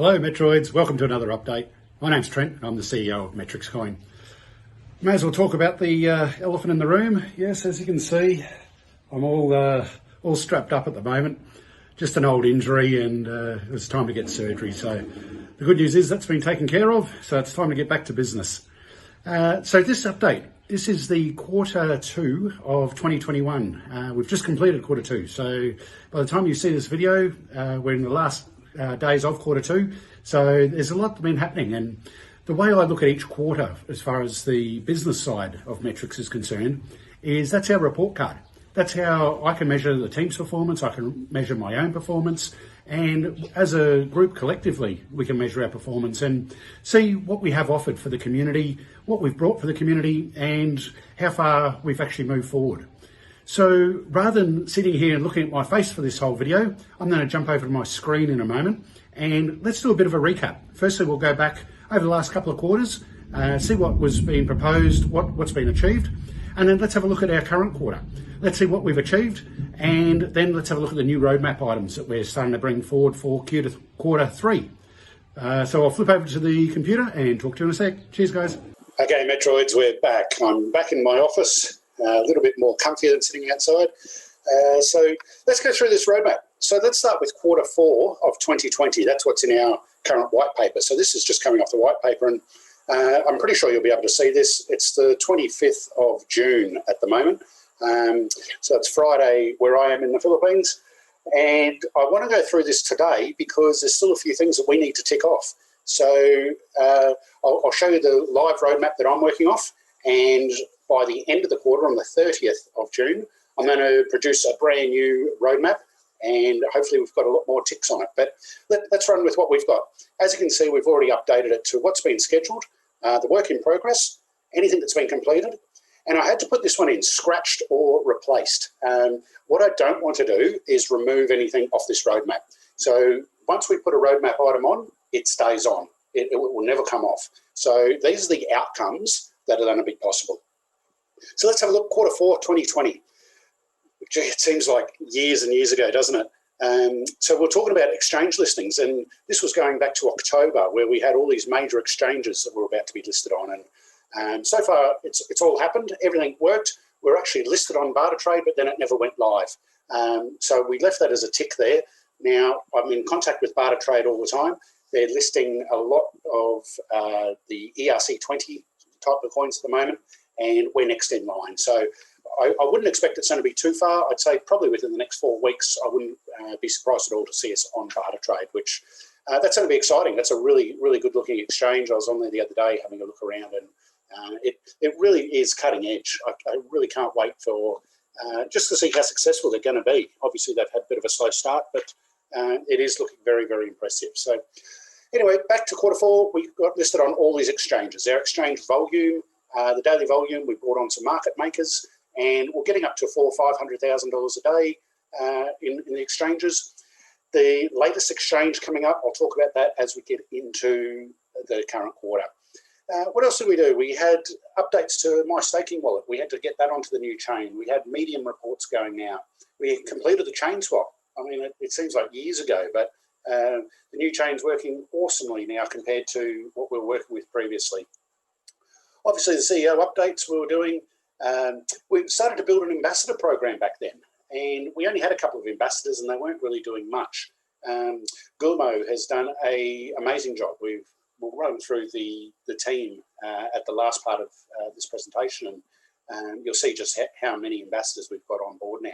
Hello Metroids, welcome to another update. My name's Trent and I'm the CEO of Metrix Coin. May as well talk about the elephant in the room. Yes, as you can see, I'm all strapped up at the moment. Just an old injury and it was time to get surgery. So the good news is that's been taken care of, so it's time to get back to business. So this update, this is the quarter 2 of 2021. We've just completed quarter 2. So by the time you see this video, we're in the last days of quarter 2. So there's a lot been happening, and the way I look at each quarter as far as the business side of Metrix is concerned is that's our report card. That's how I can measure the team's performance, I can measure my own performance, and as a group collectively we can measure our performance and see what we have offered for the community, what we've brought for the community, and how far we've actually moved forward. So rather than sitting here and looking at my face for this whole video, I'm going to jump over to my screen in a moment and let's do a bit of a recap. Firstly, we'll go back over the last couple of quarters, see what was being proposed, what's been achieved, and then let's have a look at our current quarter. Let's see what we've achieved, and then let's have a look at the new roadmap items that we're starting to bring forward for quarter 3. So I'll flip over to the computer and talk to you in a sec. Cheers, guys. Okay, Metroids, we're back. I'm back in my office. A little bit more comfier than sitting outside. So let's go through this roadmap. So let's start with quarter 4 of 2020. That's what's in our current white paper. So this is just coming off the white paper, and I'm pretty sure you'll be able to see this. It's the 25th of June at the moment. So it's Friday where I am in the Philippines. And I want to go through this today because there's still a few things that we need to tick off. So I'll show you the live roadmap that I'm working off, and by the end of the quarter, on the 30th of June, I'm going to produce a brand new roadmap, and hopefully we've got a lot more ticks on it. But let's run with what we've got. As you can see, we've already updated it to what's been scheduled, the work in progress, anything that's been completed. And I had to put this one in scratched or replaced. What I don't want to do is remove anything off this roadmap. So once we put a roadmap item on, it stays on. It will never come off. So these are the outcomes that are going to be possible. So let's have a look, quarter 4, 2020. Gee, it seems like years and years ago, doesn't it? So we're talking about exchange listings, and this was going back to October, where we had all these major exchanges that were about to be listed on. And so far, it's all happened. Everything worked. We're actually listed on Bartertrade, but then it never went live. So we left that as a tick there. Now, I'm in contact with Bartertrade all the time. They're listing a lot of the ERC20 type of coins at the moment, and we're next in line. So I wouldn't expect it's going to be too far. I'd say probably within the next 4 weeks, I wouldn't be surprised at all to see us on Bartertrade, which that's going to be exciting. That's a really, really good looking exchange. I was on there the other day having a look around, and it really is cutting edge. I really can't wait for just to see how successful they're going to be. Obviously, they've had a bit of a slow start, but it is looking very, very impressive. So anyway, back to quarter 4, we got listed on all these exchanges. Our exchange volume, the daily volume, we brought on some market makers, and we're getting up to $400,000 or $500,000 a day in the exchanges. The latest exchange coming up, I'll talk about that as we get into the current quarter. What else did we do? We had updates to my staking wallet. We had to get that onto the new chain. We had medium reports going now. We completed the chain swap. I mean, it seems like years ago, but the new chain's working awesomely now compared to what we were working with previously. Obviously, the CEO updates we were doing, we started to build an ambassador program back then, and we only had a couple of ambassadors and they weren't really doing much. Gulmo has done an amazing job. We'll run through the team at the last part of this presentation, and you'll see just how many ambassadors we've got on board now.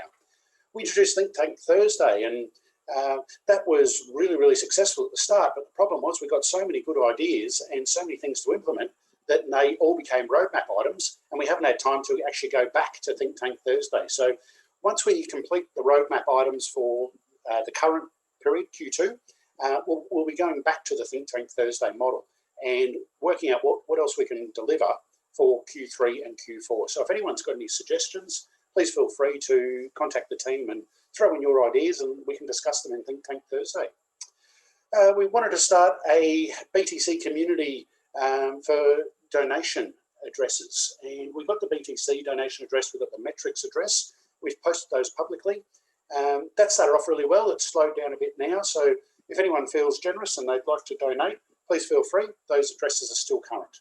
We introduced Think Tank Thursday, and that was really, really successful at the start, but the problem was we got so many good ideas and so many things to implement that they all became roadmap items, and we haven't had time to actually go back to Think Tank Thursday. So once we complete the roadmap items for the current period, Q2, we'll be going back to the Think Tank Thursday model and working out what else we can deliver for Q3 and Q4. So if anyone's got any suggestions, please feel free to contact the team and throw in your ideas, and we can discuss them in Think Tank Thursday. We wanted to start a BTC community for donation addresses, and we've got the BTC donation address, we've got the Metrix address. We've posted those publicly. That started off really well. It's slowed down a bit now, so If anyone feels generous and they'd like to donate, please feel free. Those addresses are still current.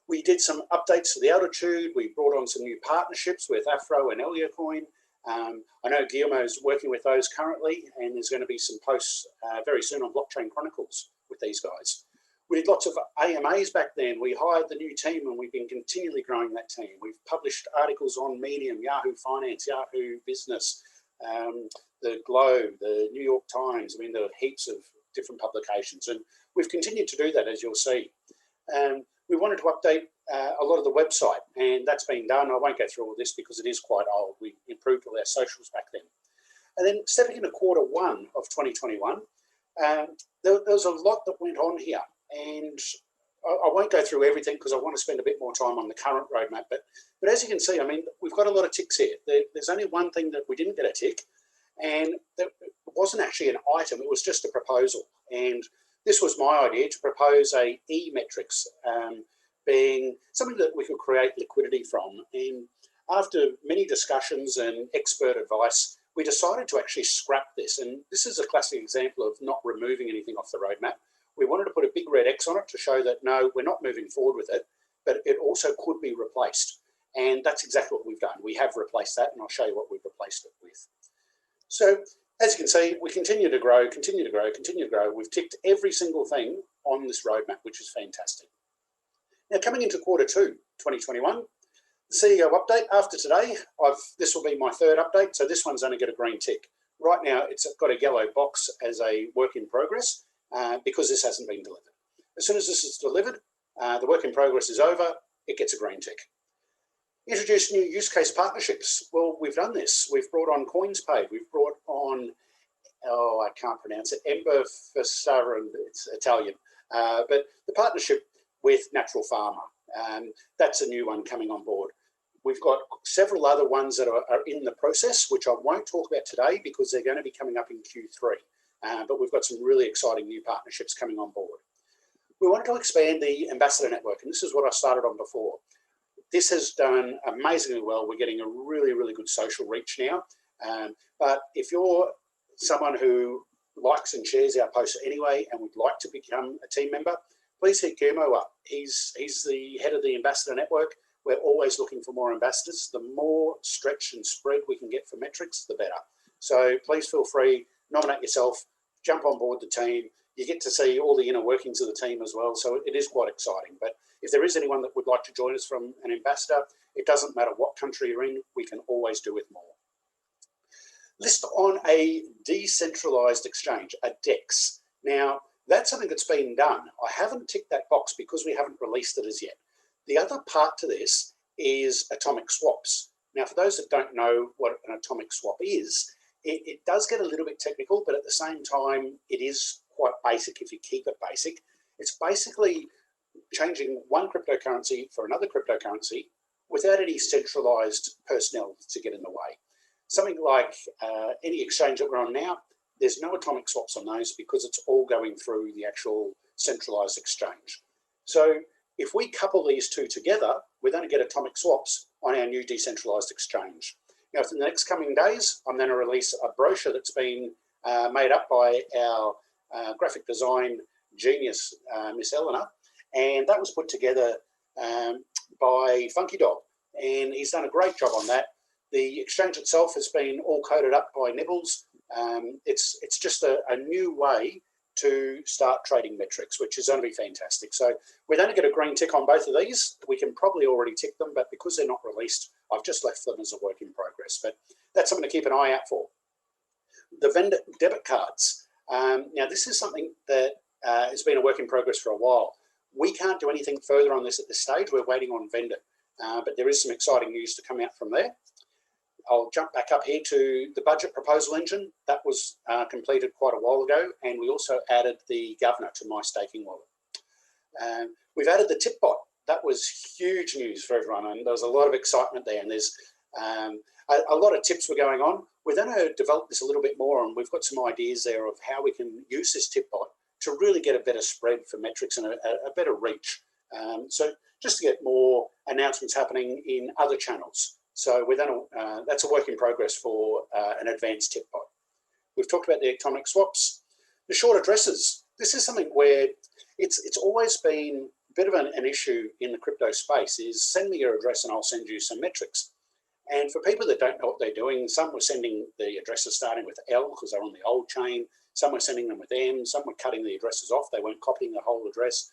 We did some updates to the altitude. We brought on some new partnerships with Afro and Elia Coin. I know Guillermo's working with those currently, and there's going to be some posts very soon on Blockchain Chronicles with these guys. We did lots of AMAs back then. We hired the new team, and we've been continually growing that team. We've published articles on Medium, Yahoo Finance, Yahoo Business, the Globe, the New York Times. I mean, there are heaps of different publications, and we've continued to do that, as you'll see. We wanted to update a lot of the website, and that's been done. I won't go through all this because it is quite old. We improved all our socials back then. And then stepping into Q1 of 2021, there was a lot that went on here. And I won't go through everything because I want to spend a bit more time on the current roadmap. But as you can see, I mean, we've got a lot of ticks here. There's only one thing that we didn't get a tick, and it wasn't actually an item. It was just a proposal. And this was my idea, to propose a e-metrics, being something that we could create liquidity from. And after many discussions and expert advice, we decided to actually scrap this. And this is a classic example of not removing anything off the roadmap. We wanted to put a big red X on it to show that, no, we're not moving forward with it, but it also could be replaced. And that's exactly what we've done. We have replaced that, and I'll show you what we've replaced it with. So as you can see, we continue to grow, continue to grow, continue to grow. We've ticked every single thing on this roadmap, which is fantastic. Now, coming into Q2 2021, the CEO update after today, this will be my third update, so this one's only got a green tick. Right now, it's got a yellow box as a work in progress because this hasn't been delivered. As soon as this is delivered, the work in progress is over, it gets a green tick. Introduce new use case partnerships. Well, we've done this. We've brought on Coins Paid. We've brought on, I can't pronounce it, Ember Fassara, it's Italian. But the partnership with Natural Farmer, that's a new one coming on board. We've got several other ones that are in the process, which I won't talk about today because they're going to be coming up in Q3. But we've got some really exciting new partnerships coming on board. We wanted to expand the ambassador network, and this is what I started on before. This has done amazingly well. We're getting a really, really good social reach now. But if you're someone who likes and shares our posts anyway and would like to become a team member, please hit Guillermo up. He's the head of the ambassador network. We're always looking for more ambassadors. The more stretch and spread we can get for Metrix, the better. So please feel free, nominate yourself, jump on board the team. You get to see all the inner workings of the team as well. So it is quite exciting. But if there is anyone that would like to join us from an ambassador, it doesn't matter what country you're in, we can always do with more. List on a decentralized exchange, a DEX. Now, that's something that's been done. I haven't ticked that box because we haven't released it as yet. The other part to this is atomic swaps. Now, for those that don't know what an atomic swap is, it does get a little bit technical, but at the same time, it is quite basic if you keep it basic. It's basically changing one cryptocurrency for another cryptocurrency without any centralized personnel to get in the way. Something like any exchange that we're on now, there's no atomic swaps on those because it's all going through the actual centralized exchange. So if we couple these two together, we're going to get atomic swaps on our new decentralized exchange. Now, for the next coming days, I'm going to release a brochure that's been made up by our graphic design genius, Miss Eleanor, and that was put together by Funky Dog, and he's done a great job on that. The exchange itself has been all coded up by Nibbles. It's just a new way to start trading metrics, which is going to be fantastic. So we're going to get a green tick on both of these. We can probably already tick them, but because they're not released, I've just left them as a work in progress. But that's something to keep an eye out for. The vendor debit cards. Now, this is something that has been a work in progress for a while. We can't do anything further on this at this stage. We're waiting on vendor, but there is some exciting news to come out from there. I'll jump back up here to the budget proposal engine. That was completed quite a while ago, and we also added the governor to my staking wallet. We've added the tip bot. That was huge news for everyone, and there was a lot of excitement there, and there's a lot of tips were going on. We're going to develop this a little bit more, and we've got some ideas there of how we can use this tip bot to really get a better spread for metrics and a better reach. So just to get more announcements happening in other channels. So we're going to, that's a work in progress for an advanced tip bot. We've talked about the atomic swaps. The short addresses. This is something where it's always been a bit of an issue in the crypto space, is send me your address and I'll send you some metrics. And for people that don't know what they're doing, some were sending the addresses starting with L because they're on the old chain. Some were sending them with M. Some were cutting the addresses off. They weren't copying the whole address.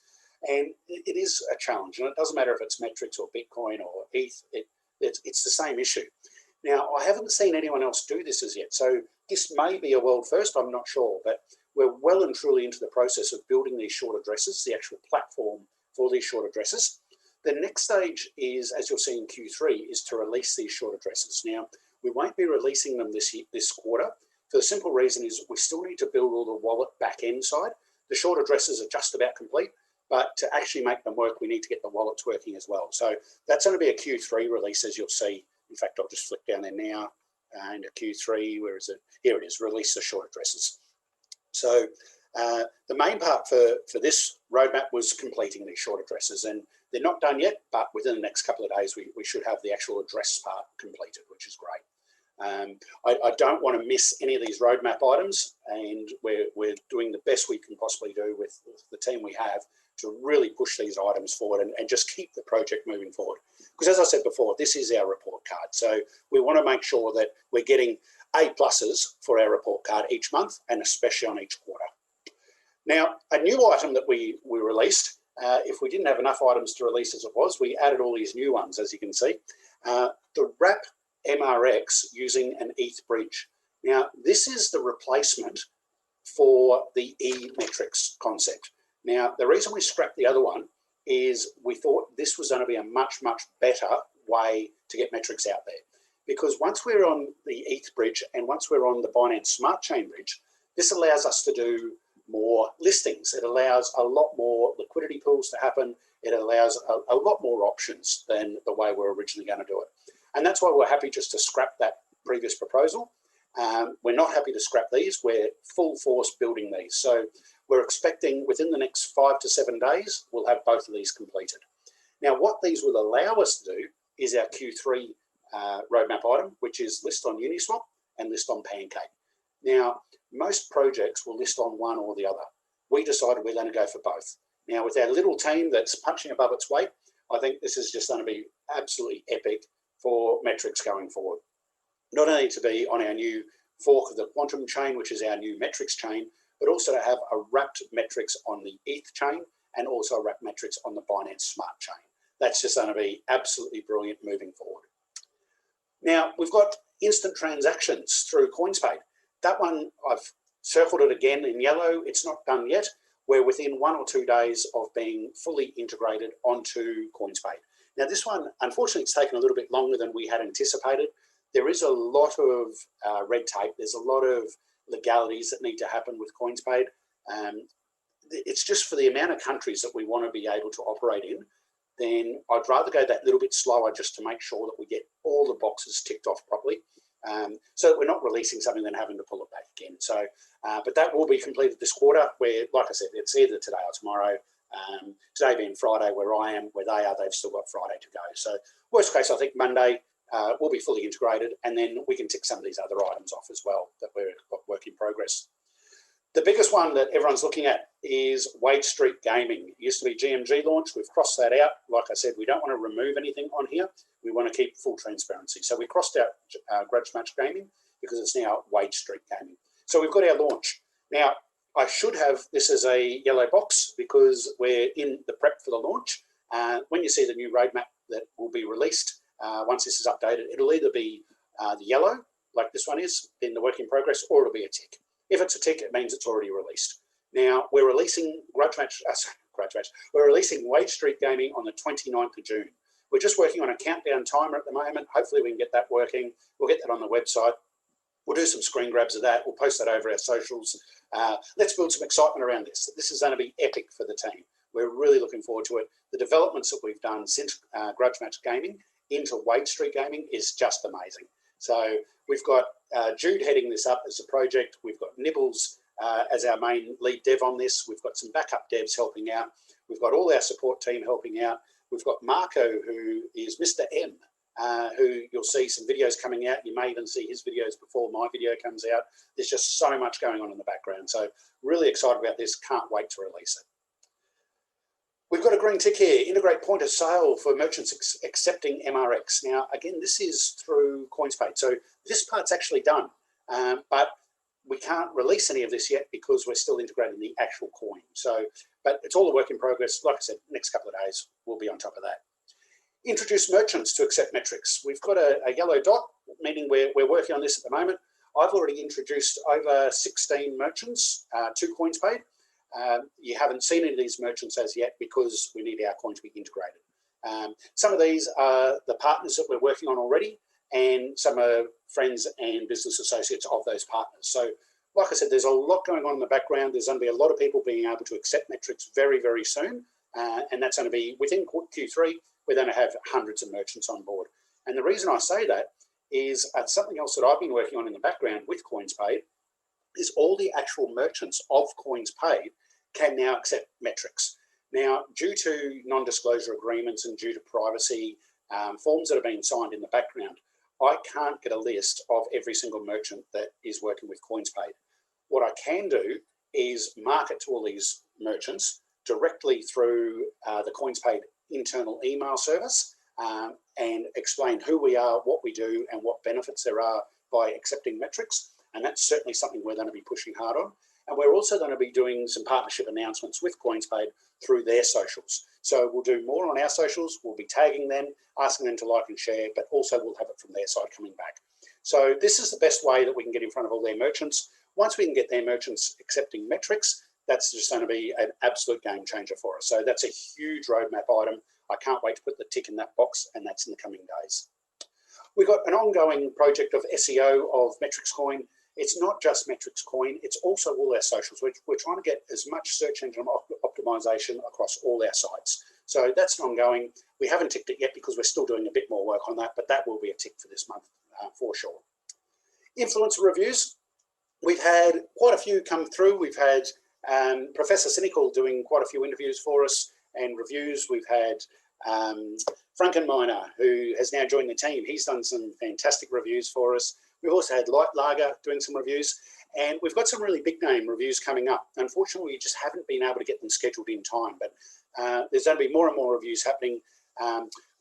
And it is a challenge. And it doesn't matter if it's Metrix or Bitcoin or ETH. It's the same issue. Now, I haven't seen anyone else do this as yet. So this may be a world first. I'm not sure. But we're well and truly into the process of building these short addresses, the actual platform for these short addresses. The next stage is, as you'll see in Q3, is to release these short addresses. Now, we won't be releasing them this quarter. For the simple reason is we still need to build all the wallet back-end side. The short addresses are just about complete, but to actually make them work, we need to get the wallets working as well. So that's going to be a Q3 release, as you'll see. In fact, I'll just flick down there now into Q3. Where is it? Here it is, release the short addresses. So the main part for this roadmap was completing these short addresses, and they're not done yet, but within the next couple of days, we should have the actual address part completed, which is great. I don't want to miss any of these roadmap items, and we're doing the best we can possibly do with the team we have to really push these items forward and just keep the project moving forward. Because as I said before, this is our report card. So we want to make sure that we're getting A+ for our report card each month, and especially on each quarter. Now, a new item that we released, if we didn't have enough items to release as it was, we added all these new ones, as you can see. The wrap MRX using an ETH bridge. Now, this is the replacement for the E-Metrics concept. Now, the reason we scrapped the other one is we thought this was going to be a much, much better way to get metrics out there. Because once we're on the ETH bridge and once we're on the Binance Smart Chain bridge, this allows us to do more listings. It allows a lot more liquidity pools to happen. It allows a lot more options than the way we're originally going to do it. And that's why we're happy just to scrap that previous proposal. We're not happy to scrap these. We're full force building these. So we're expecting within the next 5 to 7 days, we'll have both of these completed. Now, what these will allow us to do is our Q3 roadmap item, which is list on Uniswap and list on Pancake. Now, most projects will list on one or the other. We decided we're going to go for both. Now, with our little team that's punching above its weight, I think this is just going to be absolutely epic for Metrix going forward. Not only to be on our new fork of the Quantum chain, which is our new Metrix chain, but also to have a wrapped Metrix on the ETH chain and also a wrapped Metrix on the Binance Smart Chain. That's just going to be absolutely brilliant moving forward. Now, we've got instant transactions through CoinsPaid. That one, I've circled it again in yellow. It's not done yet. We're within 1 or 2 days of being fully integrated onto CoinsPaid. Now, this one, unfortunately, it's taken a little bit longer than we had anticipated. There is a lot of red tape. There's a lot of legalities that need to happen with CoinsPaid. It's just for the amount of countries that we want to be able to operate in, then I'd rather go that little bit slower just to make sure that we get all the boxes ticked off properly. So that we're not releasing something and then having to pull it back again. So, but that will be completed this quarter, where, like I said, it's either today or tomorrow. Today being Friday, where I am, where they are, they've still got Friday to go. So worst case, I think Monday will be fully integrated, and then we can tick some of these other items off as well that we're got work in progress. The biggest one that everyone's looking at is Wade Street Gaming. It used to be GMG launch. We've crossed that out. Like I said, we don't want to remove anything on here. We want to keep full transparency. So we crossed out Grudge Match Gaming because it's now Wade Street Gaming. So we've got our launch. Now, I should have this as a yellow box because we're in the prep for the launch. When you see the new roadmap that will be released, once this is updated, it'll either be the yellow, like this one is, in the work in progress, or it'll be a tick. If it's a tick, it means it's already released. Now, we're releasing we're releasing Wade Street Gaming on the 29th of June. We're just working on a countdown timer at the moment. Hopefully we can get that working. We'll get that on the website. We'll do some screen grabs of that. We'll post that over our socials. Let's build some excitement around this. This is going to be epic for the team. We're really looking forward to it. The developments that we've done since Grudge Match Gaming into Wade Street Gaming is just amazing. So we've got Jude heading this up as a project. We've got Nibbles as our main lead dev on this. We've got some backup devs helping out. We've got all our support team helping out. We've got Marco, who is Mr. M, who you'll see some videos coming out. You may even see his videos before my video comes out. There's just so much going on in the background. So really excited about this. Can't wait to release it. We've got a green tick here, integrate point of sale for merchants accepting MRX. Now, again, this is through CoinsPaid. So this part's actually done, but we can't release any of this yet because we're still integrating the actual coin. So, but it's all a work in progress. Like I said, next couple of days, we'll be on top of that. Introduce merchants to accept metrics. We've got a yellow dot, meaning we're working on this at the moment. I've already introduced over 16 merchants to CoinsPaid. You haven't seen any of these merchants as yet because we need our coin to be integrated. Some of these are the partners that we're working on already, and some are friends and business associates of those partners. So like I said, there's a lot going on in the background. There's going to be a lot of people being able to accept metrics very, very soon. And that's going to be within Q3, we're going to have hundreds of merchants on board. And the reason I say that is something else that I've been working on in the background with CoinsPaid is all the actual merchants of CoinsPaid can now accept metrics. Now, due to non-disclosure agreements and due to privacy forms that are being signed in the background, I can't get a list of every single merchant that is working with CoinsPaid. What I can do is market to all these merchants directly through the CoinsPaid internal email service and explain who we are, what we do, and what benefits there are by accepting metrics. And that's certainly something we're going to be pushing hard on. And we're also going to be doing some partnership announcements with CoinsPaid through their socials. So we'll do more on our socials. We'll be tagging them, asking them to like and share, but also we'll have it from their side coming back. So this is the best way that we can get in front of all their merchants. Once we can get their merchants accepting metrics, that's just going to be an absolute game changer for us. So that's a huge roadmap item. I can't wait to put the tick in that box, and that's in the coming days. We've got an ongoing project of SEO of Metrix Coin. It's not just Metrix Coin, it's also all our socials. We're trying to get as much search engine optimization across all our sites. So that's ongoing. We haven't ticked it yet because we're still doing a bit more work on that, but that will be a tick for this month for sure. Influencer reviews. We've had quite a few come through. We've had Professor Cynical doing quite a few interviews for us and reviews. We've had Frankenminer, who has now joined the team. He's done some fantastic reviews for us. We've also had Light Lager doing some reviews, and we've got some really big name reviews coming up. Unfortunately, we just haven't been able to get them scheduled in time, but there's going to be more and more reviews happening.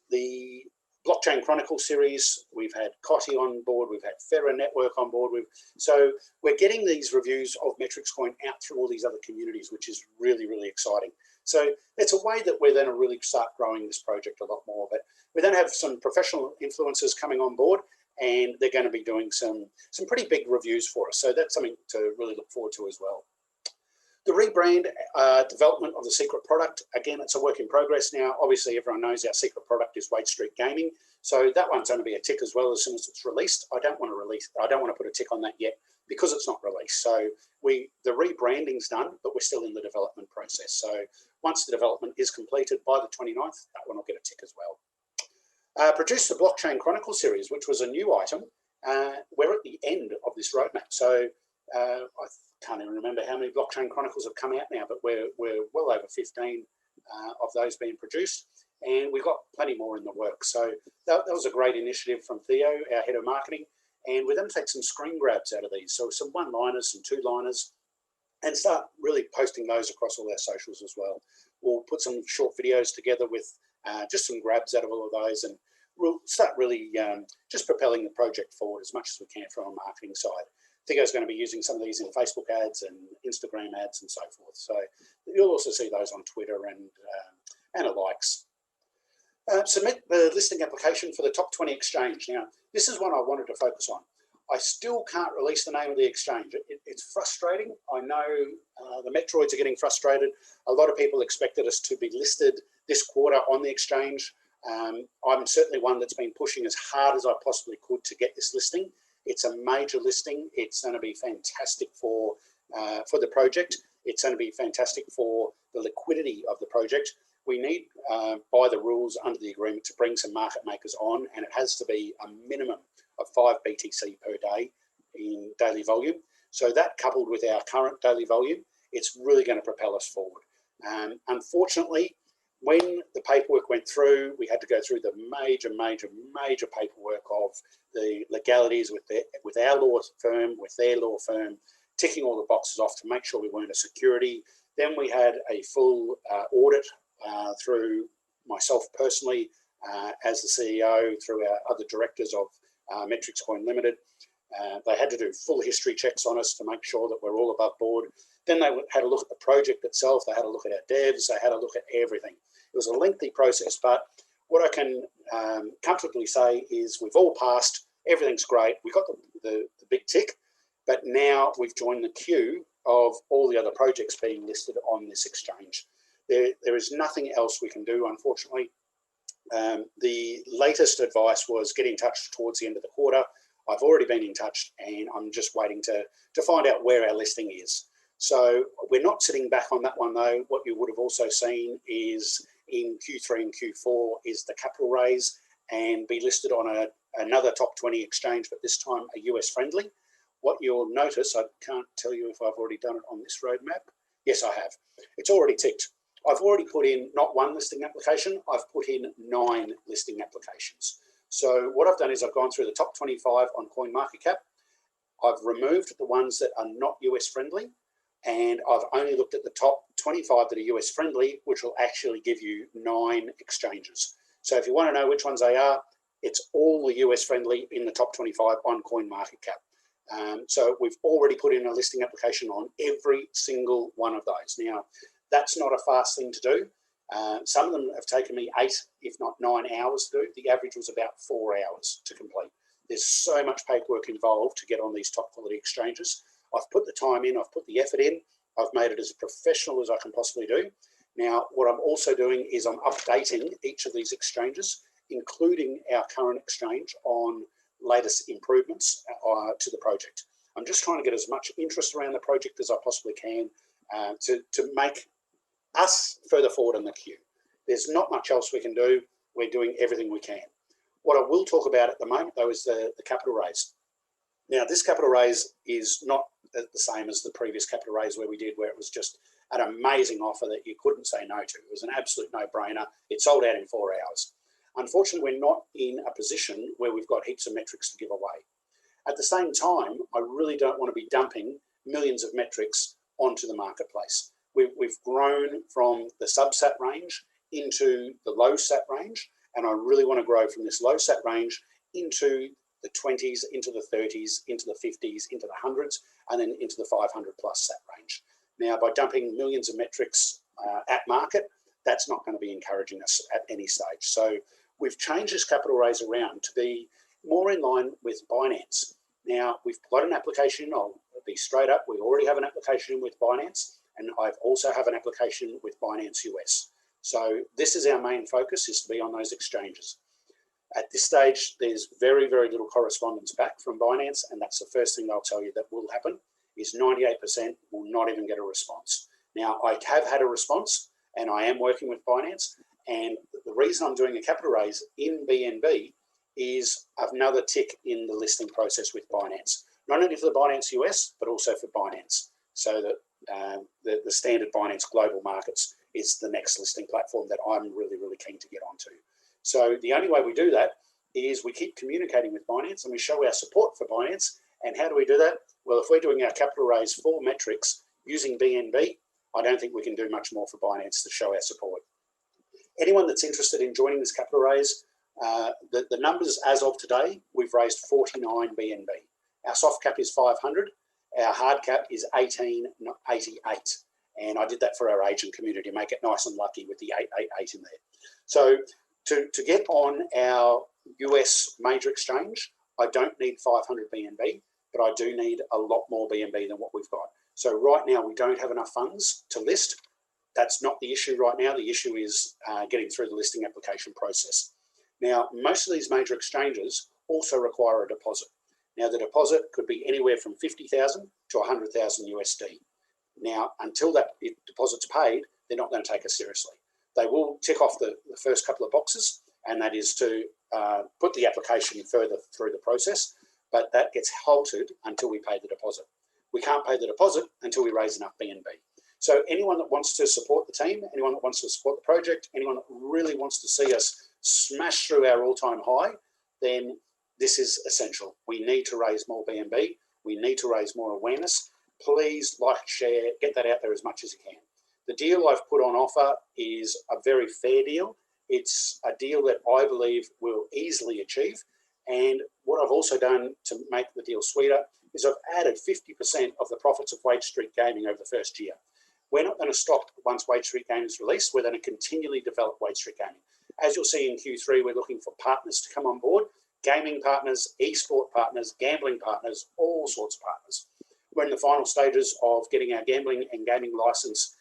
The Blockchain Chronicle series, we've had Cotti on board, we've had Ferra Network on board. So we're getting these reviews of Metrix Coin out through all these other communities, which is really, really exciting. So it's a way that we're going to really start growing this project a lot more. But we're going to have some professional influencers coming on board, and they're going to be doing some pretty big reviews for us. So that's something to really look forward to as well. The rebrand development of the secret product, again, it's a work in progress now. Obviously, everyone knows our secret product is Wade Street Gaming. So that one's going to be a tick as well as soon as it's released. I don't want to put a tick on that yet because it's not released. So the rebranding's done, but we're still in the development process. So once the development is completed by the 29th, that one will get a tick as well. Produced the Blockchain Chronicle series, which was a new item. We're at the end of this roadmap. So I can't even remember how many Blockchain Chronicles have come out now, but we're well over 15 of those being produced. And we've got plenty more in the works. So that was a great initiative from Theo, our head of marketing. And we're going to take some screen grabs out of these. So some one-liners, some two-liners, and start really posting those across all our socials as well. We'll put some short videos together with just some grabs out of all of those, and we'll start really just propelling the project forward as much as we can from a marketing side. Theo's going to be using some of these in Facebook ads and Instagram ads and so forth. So you'll also see those on Twitter and the likes. Submit the listing application for the top 20 exchange. Now, this is one I wanted to focus on. I still can't release the name of the exchange. It's frustrating. I know the Metroids are getting frustrated. A lot of people expected us to be listed this quarter on the exchange. I'm certainly one that's been pushing as hard as I possibly could to get this listing. It's a major listing. It's going to be fantastic for the project. It's going to be fantastic for the liquidity of the project. We need, by the rules under the agreement, to bring some market makers on, and it has to be a minimum of 5 BTC per day in daily volume. So that, coupled with our current daily volume, it's really going to propel us forward. Unfortunately, when the paperwork went through, we had to go through the major paperwork of the legalities with our law firm, with their law firm, ticking all the boxes off to make sure we weren't a security. Then we had a full audit through myself personally as the CEO, through our other directors of Metrix Coin Limited. They had to do full history checks on us to make sure that we're all above board. Then they had a look at the project itself. They had a look at our devs. They had a look at everything. It was a lengthy process, but what I can comfortably say is we've all passed. Everything's great. We got the big tick, but now we've joined the queue of all the other projects being listed on this exchange. There is nothing else we can do, unfortunately. The latest advice was get in touch towards the end of the quarter. I've already been in touch, and I'm just waiting to find out where our listing is. So we're not sitting back on that one, though. What you would have also seen is in Q3 and Q4 is the capital raise and be listed on another top 20 exchange, but this time a US friendly. What you'll notice, I can't tell you if I've already done it on this roadmap. Yes, I have. It's already ticked. I've already put in not one listing application, I've put in 9 listing applications. So what I've done is I've gone through the top 25 on CoinMarketCap. I've removed the ones that are not US friendly, and I've only looked at the top 25 that are US friendly, which will actually give you 9 exchanges. So if you want to know which ones they are, it's all the US friendly in the top 25 on CoinMarketCap. So we've already put in a listing application on every single one of those. Now, that's not a fast thing to do. Some of them have taken me 8, if not 9 hours to do. The average was about 4 hours to complete. There's so much paperwork involved to get on these top quality exchanges. I've put the time in, I've put the effort in, I've made it as professional as I can possibly do. Now, what I'm also doing is I'm updating each of these exchanges, including our current exchange, on latest improvements to the project. I'm just trying to get as much interest around the project as I possibly can to make us further forward in the queue. There's not much else we can do. We're doing everything we can. What I will talk about at the moment, though, is the capital raise. Now, this capital raise is not the same as the previous capital raise where it was just an amazing offer that you couldn't say no to. It was an absolute no-brainer. It sold out in 4 hours. Unfortunately, we're not in a position where we've got heaps of metrics to give away. At the same time, I really don't want to be dumping millions of metrics onto the marketplace. We've grown from the sub-sat range into the low sat range, and I really want to grow from this low sat range into the 20s, into the 30s, into the 50s, into the 100s, and then into the 500 plus sat range. Now, by dumping millions of metrics at market, that's not going to be encouraging us at any stage. So we've changed this capital raise around to be more in line with Binance. Now, we've got an application, I'll be straight up, we already have an application with Binance, and I also have an application with Binance US. So this is our main focus, is to be on those exchanges. At this stage, there's very, very little correspondence back from Binance, and that's the first thing they'll tell you that will happen, is 98% will not even get a response. Now, I have had a response, and I am working with Binance, and the reason I'm doing a capital raise in BNB is another tick in the listing process with Binance. Not only for the Binance US, but also for Binance, so that the standard Binance Global Markets is the next listing platform that I'm really, really keen to get onto. So the only way we do that is we keep communicating with Binance and we show our support for Binance. And how do we do that? Well, if we're doing our capital raise for Metrix using BNB, I don't think we can do much more for Binance to show our support. Anyone that's interested in joining this capital raise, the numbers as of today, we've raised 49 BNB. Our soft cap is 500. Our hard cap is 1888. And I did that for our agent community to make it nice and lucky with the 888 in there. So to get on our US major exchange, I don't need 500 BNB, but I do need a lot more BNB than what we've got. So right now we don't have enough funds to list. That's not the issue right now. The issue is getting through the listing application process. Now, most of these major exchanges also require a deposit. Now, the deposit could be anywhere from 50,000 to 100,000 USD. Now, until that deposit's paid, they're not going to take us seriously. They will tick off the first couple of boxes, and that is to put the application further through the process, but that gets halted until we pay the deposit. We can't pay the deposit until we raise enough BNB. So anyone that wants to support the team, anyone that wants to support the project, anyone that really wants to see us smash through our all-time high, then this is essential. We need to raise more BNB. We need to raise more awareness. Please like, share, get that out there as much as you can. The deal I've put on offer is a very fair deal. It's a deal that I believe we'll easily achieve. And what I've also done to make the deal sweeter is I've added 50% of the profits of Wage Street Gaming over the first year. We're not going to stop once Wage Street Gaming is released. We're going to continually develop Wage Street Gaming. As you'll see in Q3, we're looking for partners to come on board, gaming partners, esport partners, gambling partners, all sorts of partners. We're in the final stages of getting our gambling and gaming license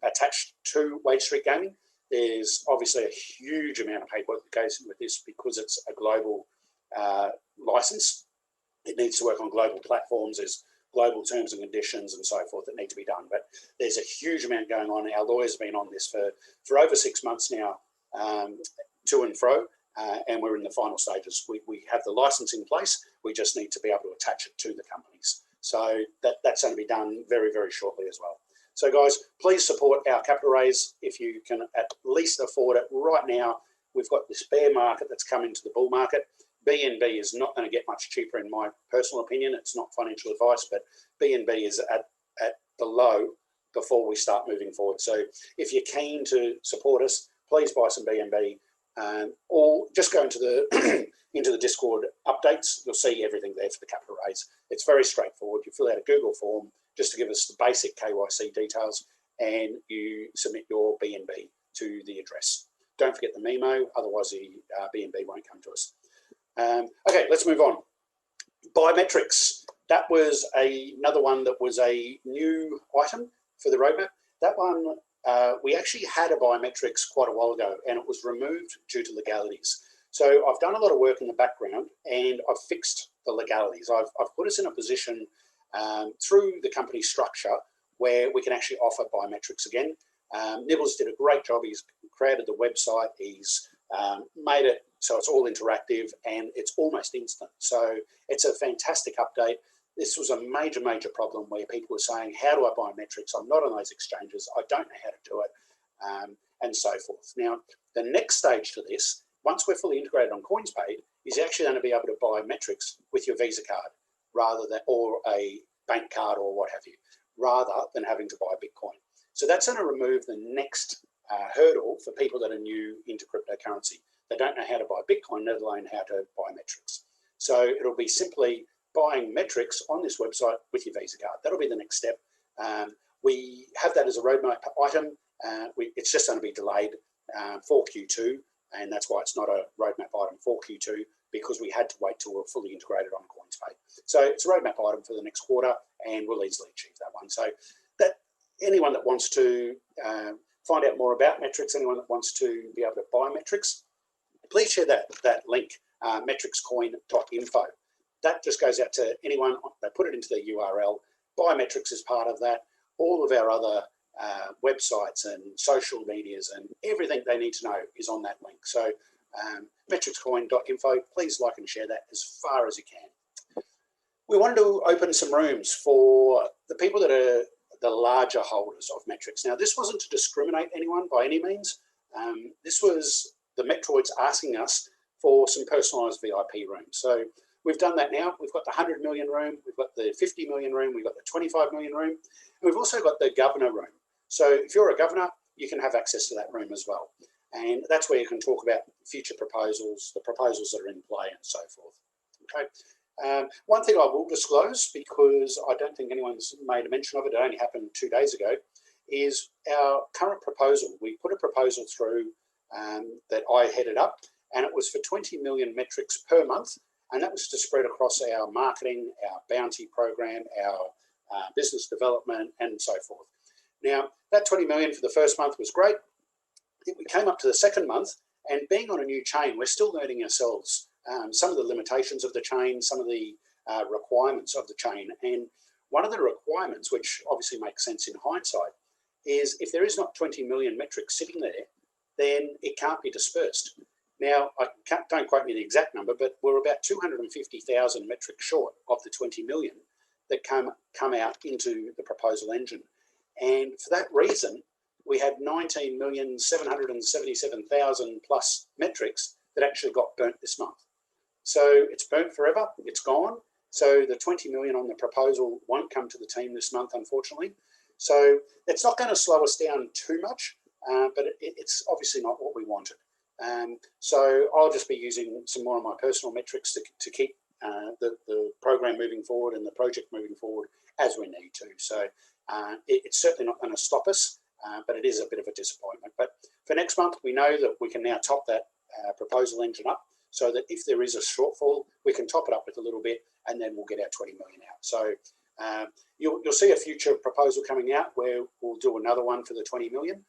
attached to Wage Street Gaming. There's obviously a huge amount of paperwork that goes with this because it's a global license. It needs to work on global platforms. There's global terms and conditions and so forth that need to be done. But there's a huge amount going on. Our lawyers have been on this for over 6 months now, to and fro, and we're in the final stages. We have the license in place. We just need to be able to attach it to the companies. So that's going to be done very, very shortly as well. So guys, please support our capital raise if you can at least afford it. Right now, we've got this bear market that's come into the bull market. BNB is not going to get much cheaper in my personal opinion. It's not financial advice, but BNB is at the low before we start moving forward. So if you're keen to support us, please buy some BNB, or just go into the into the Discord updates. You'll see everything there for the capital raise. It's very straightforward. You fill out a Google form just to give us the basic KYC details, and you submit your BNB to the address. Don't forget the memo, otherwise the BNB won't come to us. Okay, let's move on. Biometrics. That was another one that was a new item for the roadmap. That one, we actually had a biometrics quite a while ago, and it was removed due to legalities. So I've done a lot of work in the background, and I've fixed the legalities. I've put us in a position through the company structure where we can actually offer biometrics again. Nibbles did a great job. He's created the website. He's made it so it's all interactive and it's almost instant. So it's a fantastic update. This was a major, major problem where people were saying, how do I biometrics? I'm not on those exchanges. I don't know how to do it, and so forth. Now, the next stage to this, once we're fully integrated on CoinsPaid, is actually going to be able to biometrics with your Visa card rather than, or a bank card or what have you, rather than having to buy Bitcoin. So that's going to remove the next hurdle for people that are new into cryptocurrency. They don't know how to buy Bitcoin, let alone how to buy Metrix. So it'll be simply buying Metrix on this website with your Visa card. That'll be the next step. We have that as a roadmap item. It's just going to be delayed for Q2, and that's why it's not a roadmap item for Q2, because we had to wait till we're fully integrated on CoinsPaid. So it's a roadmap item for the next quarter, and we'll easily achieve that one. So that anyone that wants to find out more about Metrix, anyone that wants to be able to buy Metrix, please share that link, metrixcoin.info. That just goes out to anyone. They put it into the URL. Biometrics is part of that. All of our other websites and social medias and everything they need to know is on that link. So metrixcoin.info, please like and share that as far as you can. We wanted to open some rooms for the people that are the larger holders of Metrix. Now, this wasn't to discriminate anyone by any means. This was the Metroids asking us for some personalised VIP rooms. So we've done that now. We've got the 100 million room, we've got the 50 million room, we've got the 25 million room, and we've also got the governor room. So if you're a governor, you can have access to that room as well. And that's where you can talk about future proposals, the proposals that are in play and so forth. Okay. One thing I will disclose, because I don't think anyone's made a mention of it, it only happened 2 days ago, is our current proposal. We put a proposal through that I headed up, and it was for 20 million metrics per month, and that was to spread across our marketing, our bounty program, our business development, and so forth. Now, that 20 million for the first month was great. We came up to the second month, and being on a new chain, we're still learning ourselves some of the limitations of the chain, some of the requirements of the chain. And one of the requirements, which obviously makes sense in hindsight, is if there is not 20 million metrics sitting there, then it can't be dispersed. Now, don't quote me the exact number, but we're about 250,000 metrics short of the 20 million that come out into the proposal engine. And for that reason, we had 19,777,000 plus metrics that actually got burnt this month. So it's burnt forever, it's gone. So the 20 million on the proposal won't come to the team this month, unfortunately. So it's not going to slow us down too much, but it's obviously not what we wanted. So I'll just be using some more of my personal metrics to keep the program moving forward and the project moving forward as we need to. So it's certainly not going to stop us, but it is a bit of a disappointment. But for next month, we know that we can now top that proposal engine up, so that if there is a shortfall, we can top it up with a little bit, and then we'll get our 20 million out. So you'll see a future proposal coming out where we'll do another one for the 20 million,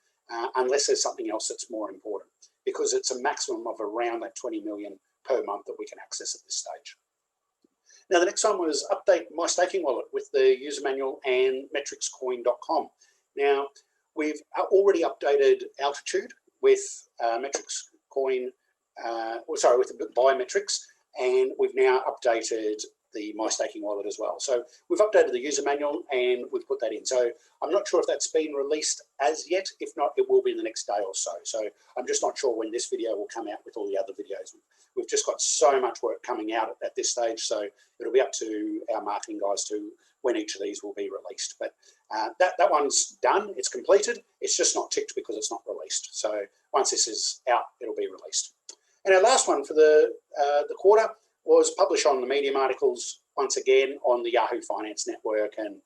unless there's something else that's more important, because it's a maximum of around that 20 million per month that we can access at this stage. Now, the next one was update my staking wallet with the user manual and metricscoin.com. Now, we've already updated Altitude with Metrix Coin, with Biometrics, and we've now updated the My Staking wallet as well. So we've updated the user manual and we've put that in. So I'm not sure if that's been released as yet. If not, it will be in the next day or so. So I'm just not sure when this video will come out with all the other videos. We've just got so much work coming out at this stage. So it'll be up to our marketing guys to when each of these will be released. But that one's done, it's completed. It's just not ticked because it's not released. So once this is out, it'll be released. And our last one for the quarter was publish on the Medium articles once again on the Yahoo Finance Network and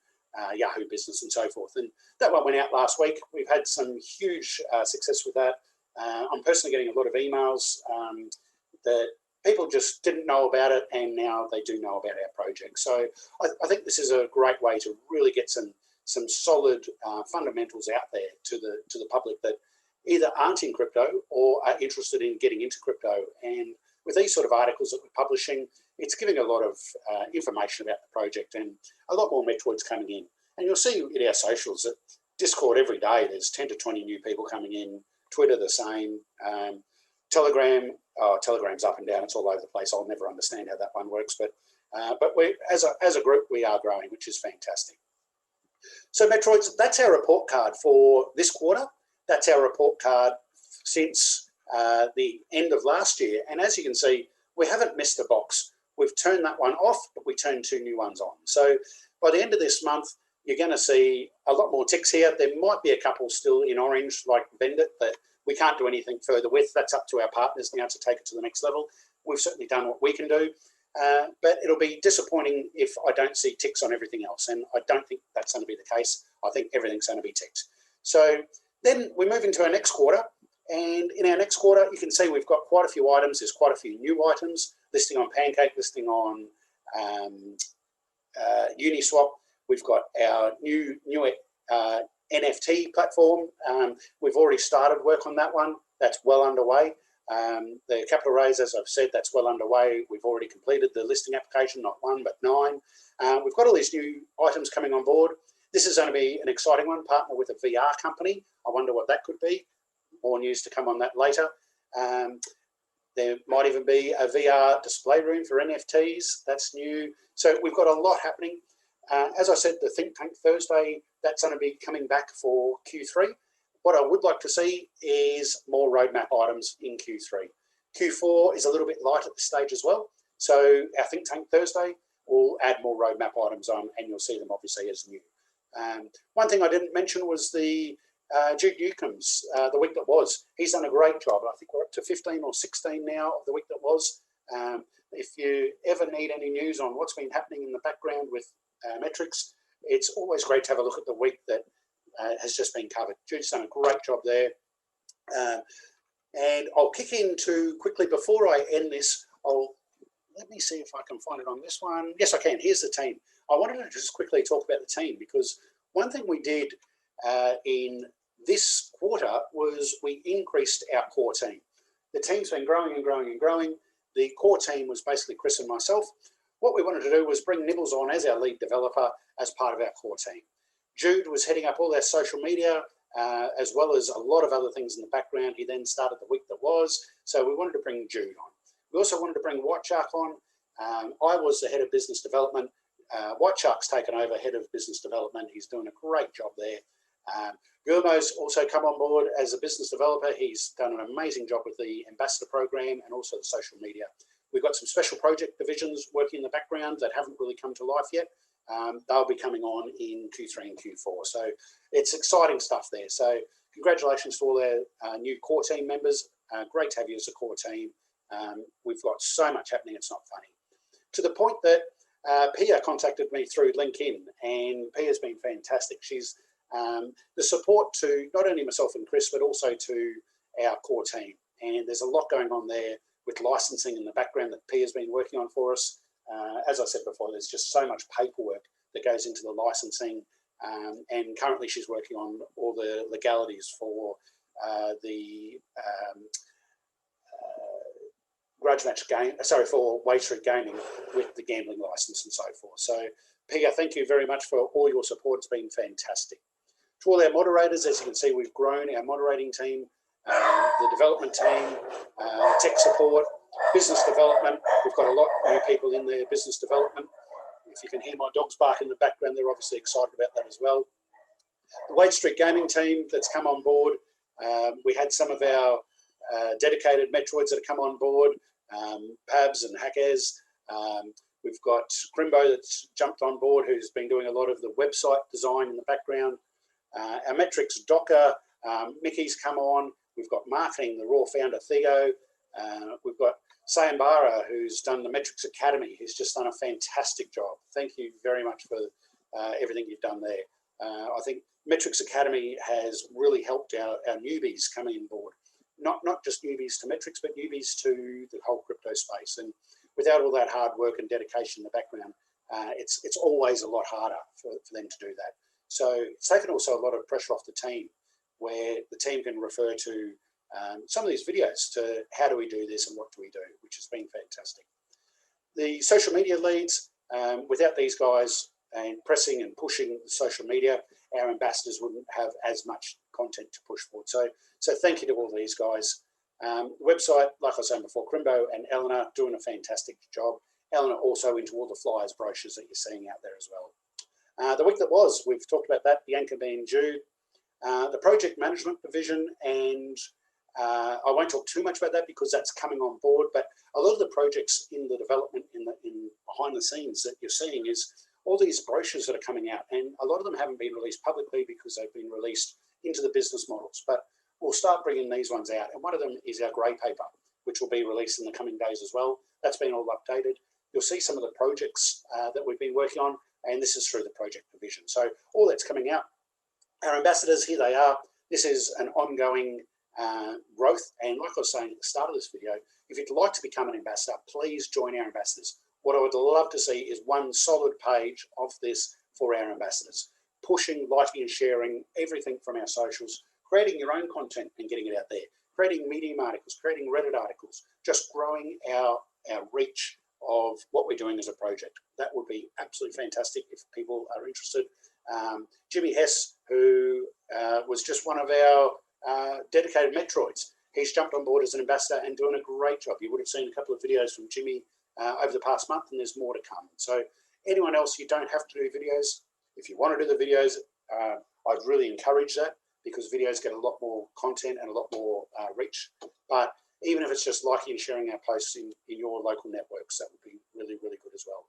Yahoo Business and so forth. And that one went out last week. We've had some huge success with that. I'm personally getting a lot of emails that people just didn't know about it, and now they do know about our project. So I think this is a great way to really get some solid fundamentals out there to the public that either aren't in crypto or are interested in getting into crypto. And with these sort of articles that we're publishing, it's giving a lot of information about the project and a lot more Metroids coming in. And you'll see in our socials that Discord every day, there's 10 to 20 new people coming in, Twitter the same, Telegram's up and down, it's all over the place. I'll never understand how that one works, but we, as a group, we are growing, which is fantastic. So Metroids, that's our report card for this quarter. That's our report card since the end of last year. And as you can see, we haven't missed a box. We've turned that one off, but we turned 2 new ones on. So by the end of this month, you're going to see a lot more ticks here. There might be a couple still in orange, like Bend It, that we can't do anything further with. That's up to our partners now to take it to the next level. We've certainly done what we can do, but it'll be disappointing if I don't see ticks on everything else. And I don't think that's going to be the case. I think everything's going to be ticked. So then we move into our next quarter. And in our next quarter, you can see we've got quite a few items. There's quite a few new items, listing on Pancake, listing on Uniswap. We've got our new NFT platform. We've already started work on that one. That's well underway. The capital raise, as I've said, that's well underway. We've already completed the listing application, not 1, but 9. We've got all these new items coming on board. This is going to be an exciting one, partner with a VR company. I wonder what that could be. More news to come on that later. There might even be a VR display room for NFTs. That's new. So we've got a lot happening. As I said, the Think Tank Thursday, that's going to be coming back for Q3. What I would like to see is more roadmap items in Q3. Q4 is a little bit light at this stage as well. So our Think Tank Thursday will add more roadmap items on, and you'll see them obviously as new. One thing I didn't mention was the Jude Newcomb's, the week that was. He's done a great job. I think we're up to 15 or 16 now of the week that was. If you ever need any news on what's been happening in the background with Metrics, it's always great to have a look at the week that has just been covered. Jude's done a great job there. And I'll kick into quickly before I end this. Let me see if I can find it on this one. Yes, I can. Here's the team. I wanted to just quickly talk about the team, because one thing we did in this quarter was we increased our core team. The team's been growing and growing and growing. The core team was basically Chris and myself. What we wanted to do was bring Nibbles on as our lead developer as part of our core team. Jude was heading up all our social media, as well as a lot of other things in the background. He then started the week that was, so we wanted to bring Jude on. We also wanted to bring White Shark on. I was the head of business development. White Shark's taken over head of business development. He's doing a great job there. Guillermo's also come on board as a business developer. He's done an amazing job with the ambassador program and also the social media. We've got some special project divisions working in the background that haven't really come to life yet. They'll be coming on in Q3 and Q4. So it's exciting stuff there. So congratulations to all our new core team members. Great to have you as a core team. We've got so much happening, it's not funny. To the point that Pia contacted me through LinkedIn, and Pia's been fantastic. She's the support to not only myself and Chris, but also to our core team. And there's a lot going on there with licensing in the background that Pia's been working on for us. As I said before, there's just so much paperwork that goes into the licensing. And currently she's working on all the legalities for the grudge match game, for Wade Street Gaming with the gambling license and so forth. So Pia, thank you very much for all your support. It's been fantastic. To all our moderators, as you can see, we've grown our moderating team, the development team, tech support, business development. We've got a lot of new people in there, business development. If you can hear my dogs bark in the background, they're obviously excited about that as well. The Wade Street Gaming team that's come on board. We had some of our dedicated Metroids that have come on board, Pabs and Hackers. We've got Crimbo that's jumped on board, who's been doing a lot of the website design in the background. Our Metrix Docker, Mickey's come on. We've got marketing, the Raw founder Theo. We've got Sayambara, who's done the Metrix Academy. He's just done a fantastic job. Thank you very much for everything you've done there. I think Metrix Academy has really helped our newbies coming on board. Not just newbies to Metrix, but newbies to the whole crypto space. And without all that hard work and dedication in the background, it's always a lot harder for them to do that. So it's taken also a lot of pressure off the team, where the team can refer to some of these videos to how do we do this and what do we do, which has been fantastic. The social media leads, without these guys and pressing and pushing the social media, our ambassadors wouldn't have as much content to push forward. So thank you to all these guys. Website, like I was saying before, Crimbo and Eleanor doing a fantastic job. Eleanor also into all the flyers, brochures that you're seeing out there as well. The week that was, we've talked about that, the anchor being due. The project management division, and I won't talk too much about that because that's coming on board, but a lot of the projects in the development in behind the scenes that you're seeing is all these brochures that are coming out, and a lot of them haven't been released publicly because they've been released into the business models, but we'll start bringing these ones out, and one of them is our grey paper, which will be released in the coming days as well. That's been all updated. You'll see some of the projects that we've been working on, and this is through the project division. So all that's coming out. Our ambassadors, here they are. This is an ongoing growth, and like I was saying at the start of this video, if you'd like to become an ambassador, please join our ambassadors. What I would love to see is one solid page of this for our ambassadors, pushing, liking and sharing everything from our socials, creating your own content and getting it out there, creating Medium articles, creating Reddit articles, just growing our reach of what we're doing as a project. That would be absolutely fantastic if people are interested. Jimmy Hess, who was just one of our dedicated Metroids, he's jumped on board as an ambassador and doing a great job. You would have seen a couple of videos from Jimmy over the past month, and there's more to come. So anyone else, you don't have to do videos. If you want to do the videos, I'd really encourage that, because videos get a lot more content and a lot more reach. But even if it's just liking and sharing our posts in your local networks, that would be really, really good as well.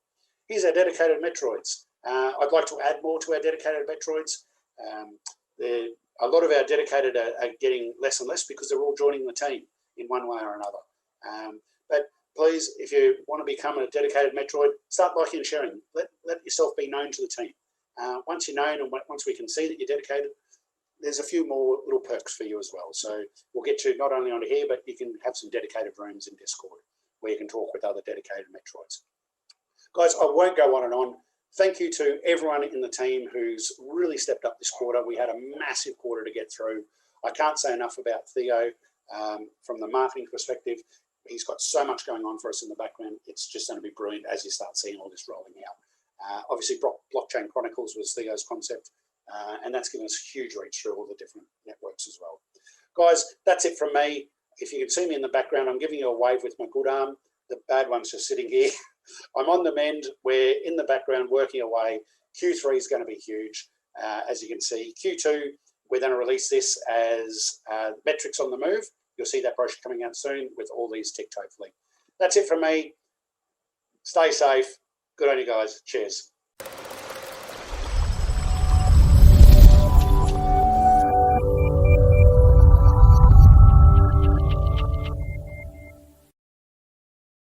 Here's our dedicated Metroids. I'd like to add more to our dedicated Metroids. A lot of our dedicated are getting less and less because they're all joining the team in one way or another. But please, if you want to become a dedicated Metroid, start liking and sharing. Let yourself be known to the team. Once you're known and once we can see that you're dedicated, there's a few more little perks for you as well. So we'll get you not only onto here, but you can have some dedicated rooms in Discord where you can talk with other dedicated Metroids. Guys, I won't go on and on. Thank you to everyone in the team who's really stepped up this quarter. We had a massive quarter to get through. I can't say enough about Theo from the marketing perspective. He's got so much going on for us in the background. It's just going to be brilliant as you start seeing all this rolling out. Obviously, Blockchain Chronicles was Theo's concept, and that's given us huge reach through all the different networks as well. Guys, that's it from me. If you can see me in the background, I'm giving you a wave with my good arm. The bad one's just sitting here. I'm on the mend. We're in the background working away. Q3 is going to be huge, as you can see. Q2 we're going to release this as Metrics on the Move. You'll see that brochure coming out soon with all these ticked, hopefully. That's it from me. Stay safe. Good on you guys. Cheers.